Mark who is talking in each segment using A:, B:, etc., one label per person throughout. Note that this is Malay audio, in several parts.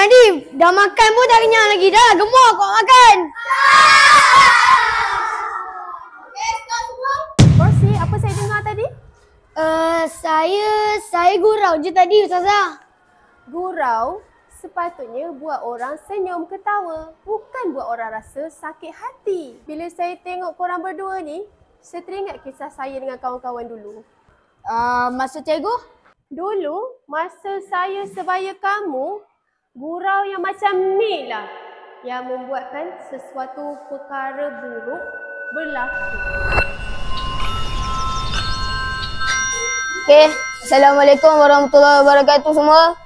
A: Nadif, dah makan pun dah kenyang lagi. Dah gemuk kau makan.
B: Rosie, apa saya dengar tadi?
A: Saya gurau je tadi Ustazah.
B: Gurau sepatutnya buat orang senyum ketawa, bukan buat orang rasa sakit hati. Bila saya tengok korang berdua ni, saya teringat kisah saya dengan kawan-kawan dulu.
A: Maksud cikgu?
B: Dulu, masa saya sebaya kamu, gurau yang macam ni lah yang membuatkan sesuatu perkara buruk berlaku.
A: Okey, Assalamualaikum warahmatullahi wabarakatuh semua.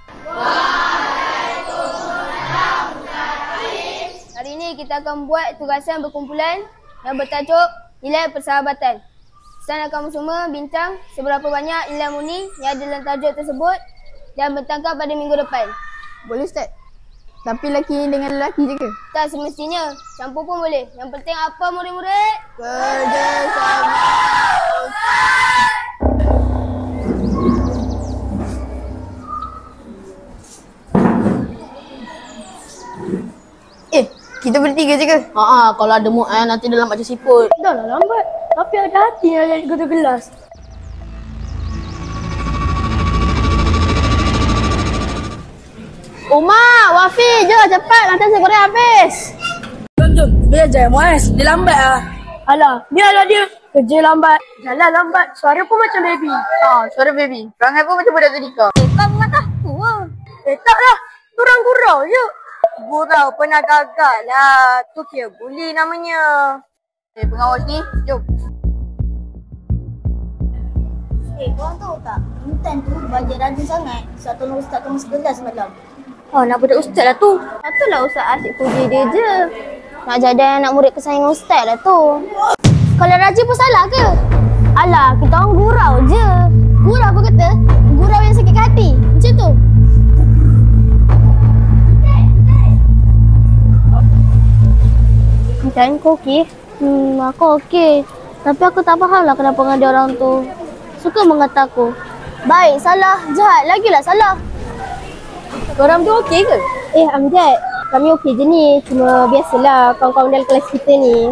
A: Hari ini kita akan buat tugasan berkumpulan yang bertajuk Nilai Persahabatan. Saya kamu semua bincang seberapa banyak nilai murni yang ada dalam tajuk tersebut dan bertangkap pada minggu depan.
C: Boleh Ustaz. Tapi lelaki dengan lelaki je ke?
A: Tak semestinya, campur pun boleh. Yang penting apa murid-murid?
C: Kerjasama. Kita bertiga je ke?
D: Kalau ada mood nanti dalam macam siput.
A: Dah lah lambat. Tapi ada hati yang nak gota gelas.
D: Umar, Wafi, jom cepat nanti saya goreng habis.
C: Jom. Belajar Muaz. Dia lambat lah.
A: Alah, biarlah dia. Kerja lambat. Jalan lambat. Suara pun macam baby.
C: Suara baby. Perangai pun macam budak tadika.
A: Kau mengatah aku lah. Tak lah. Turang gurau je.
C: Gurau pernah gagal lah. Tu kira bully namanya. Pengawas ni, jom.
E: Korang tahu tak? Intan tu belajar rajin sangat. Ustaz tolong Ustaz kamu sekelas semalam.
A: Nak budak ustaz lah tu.
B: Itulah Ustaz asyik puji dia je.
A: Nak jadi anak murid kesayangan ustaz lah tu. Kalau rajin pun salah ke? Alah, kita orang gurau je. Gurau apa kata? Gurau yang sakit hati. Macam tu. Dan kau okey? Aku okey. Tapi aku tak faham lah kenapa ada orang tu suka mengata aku. Baik, salah, jahat, lagilah salah.
B: Korang tu okey ke?
A: Amjad, kami okey je ni. Cuma biasalah kawan-kawan dalam kelas kita ni.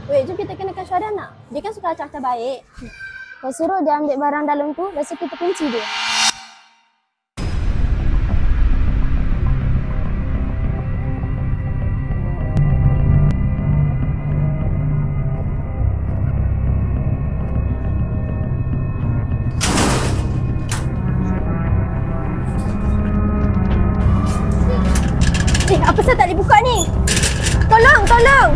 B: Weh, jom kita kenakan Syahdan nak. Dia kan suka acah-acah baik.
A: Kau suruh dia ambil barang dalam tu, rasa kita kunci dia.
B: Apa saya tak boleh buka ni? Tolong!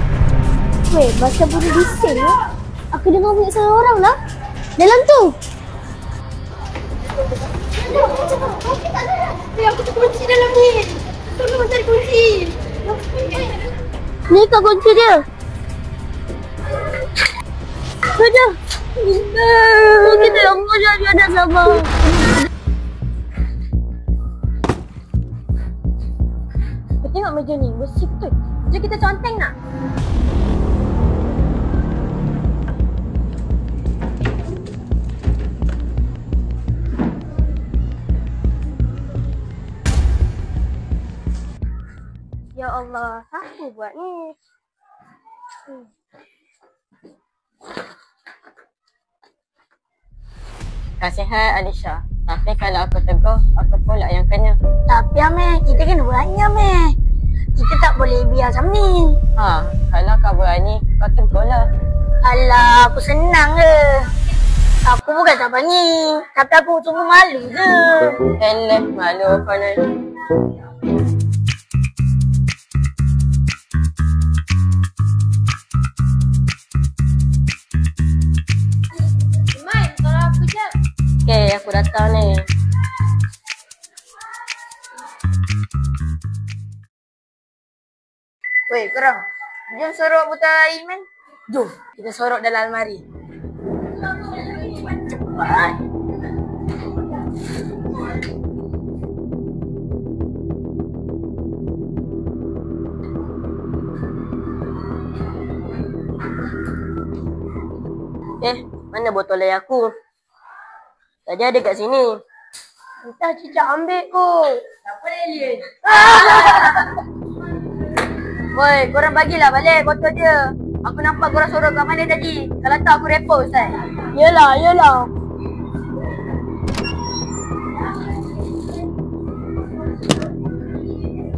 A: Weh, baca bunyi bising lah. Aku dengar bunyi suara orang lah. Dalam tu.
B: Aku terkunci dalam ni. Tolong cari kunci.
A: Ni kau kunci dia. Ada. Kita yang mulia dia ada sama.
B: Tengok meja ni, bersih betul. Jom kita conteng nak? Ya Allah, apa buat ni?
D: Nasihat Alisha. Tapi kalau aku tegur, aku pula yang kena.
E: Tapi Ameh, kita kena berani Ameh. Kita tak boleh biar macam ni.
D: Kalau kau berani, kau tegur lah.
E: Alah, aku senang je. Aku bukan tak berani. Tapi aku cuma malu je.
D: Malu apa ni?
B: Mai, tolong aku jap.
D: Okey, aku datang ni.
C: Weh, korang. Jom sorok buta Iman. Jom, kita sorok dalam almari. Cepat.
D: Mana botol air aku? Tadi ada kat sini.
E: Entah cicak ambil kot.
C: Siapa alien? Woi, korang bagilah balik botol dia. Aku nampak korang sorok kat mana tadi. Kalau tak aku report Ustaz.
E: Yelah.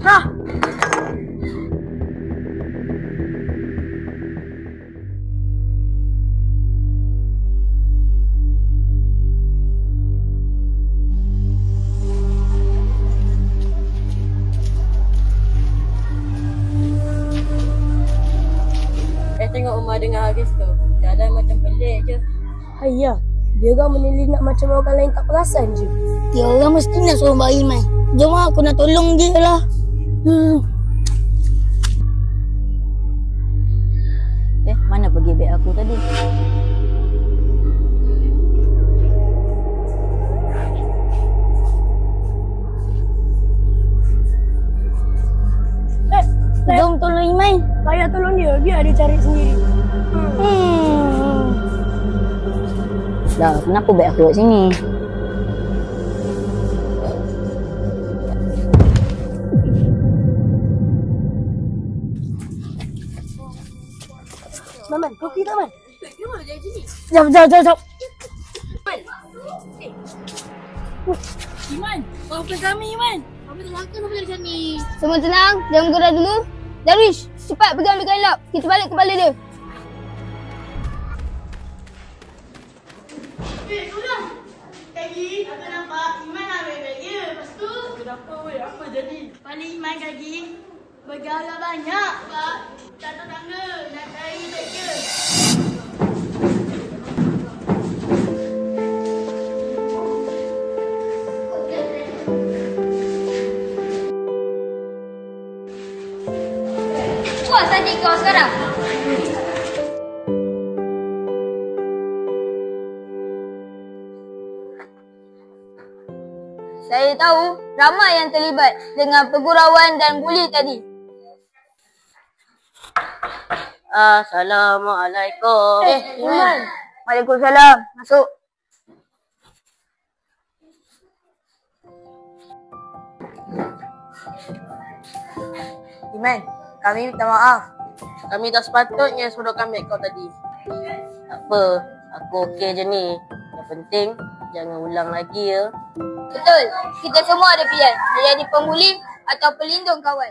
C: Hah?
D: Tengok Umar dengan Haris tu. Jalan macam pelik je.
E: Hayah, dia orang menyelinap macam orang lain tak perasan je. Dia orang mesti nak suruh Mbak Iman. Jom lah, aku nak tolong dia lah.
D: Mana pergi beg aku tadi?
E: Jom tolong Iman. Payah tolong dia, biar dia cari sendiri.
D: Dah, kenapa beg aku kat sini?
E: Maman, kopi tak, Man?
A: Kenapa dia jadi sini?
E: Jom.
A: Iman, maafkan kami Iman. Kami tak sangka sampai dari sini. Semua tenang, jangan bergerak dulu. Darwish, cepat pergi ambil kain lap. Kita balik kepala dia.
F: Tolong. Tadi aku nampak Iman ambil beg dia. Lepas tu kenapa weh? Apa jadi? Paling Iman kaki bergarak banyak sebab jatuh tangga nak cari beg dia.
A: Puas hati kau sekarang.
C: Saya tahu ramai yang terlibat dengan pergurauan dan buli tadi.
D: Assalamualaikum.
C: Iman. Waalaikumsalam. Masuk. Iman, kami minta maaf.
D: Kami tak sepatutnya suruh kami kau tadi. Tak apa, aku okey je ni. Yang penting, jangan ulang lagi ya.
C: Betul, kita semua ada pilihan. Menjadi pembuli atau pelindung kawan.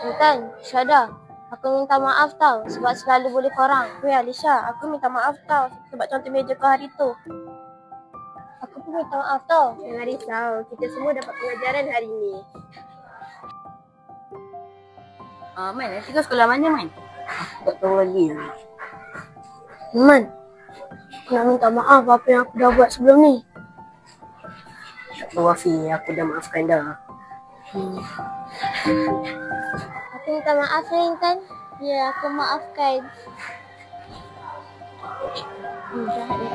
B: Intan, Syada, aku minta maaf tau sebab selalu boleh korang. Weh Alisha, aku minta maaf tau sebab contoh meja kau hari tu. Aku pun minta maaf tau. Jangan risau, kita semua dapat pengajaran hari ni.
D: Man, nanti kau sekolah mana, Man? Aku tak tahu lagi.
B: Man, aku nak minta maaf apa yang aku dah buat sebelum ni.
D: Tak apa, Wafi. Aku dah maafkan dah.
B: Aku minta maaf ya Intan. Ya, aku maafkan. Jahat dia.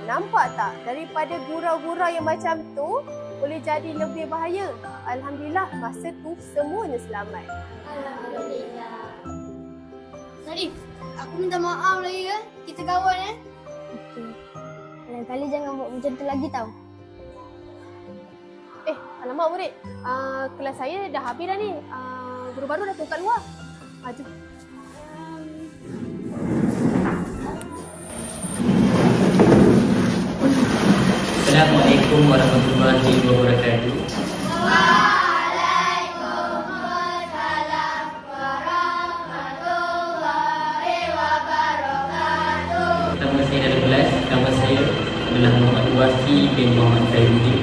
B: Nampak tak? Daripada gurau-gurau yang macam tu, boleh jadi lebih bahaya. Alhamdulillah, masa tu semuanya selamat.
A: Alhamdulillah. Nadif, aku minta maaf lagi ya. Kita kawan ya. Okey. Lain kali jangan buat macam tu lagi tau.
B: Alamak murid. Kelas saya dah habis dah ni. Guru baru dah tunggu kat luar. Jom.
G: Assalamualaikum warahmatullahi wabarakatuh.
A: Waalaikumsalam warahmatullahi wabarakatuh.
G: Pertama saya dari kelas, nama saya adalah Muhammad Wafi bin Muhammad Sayyidi.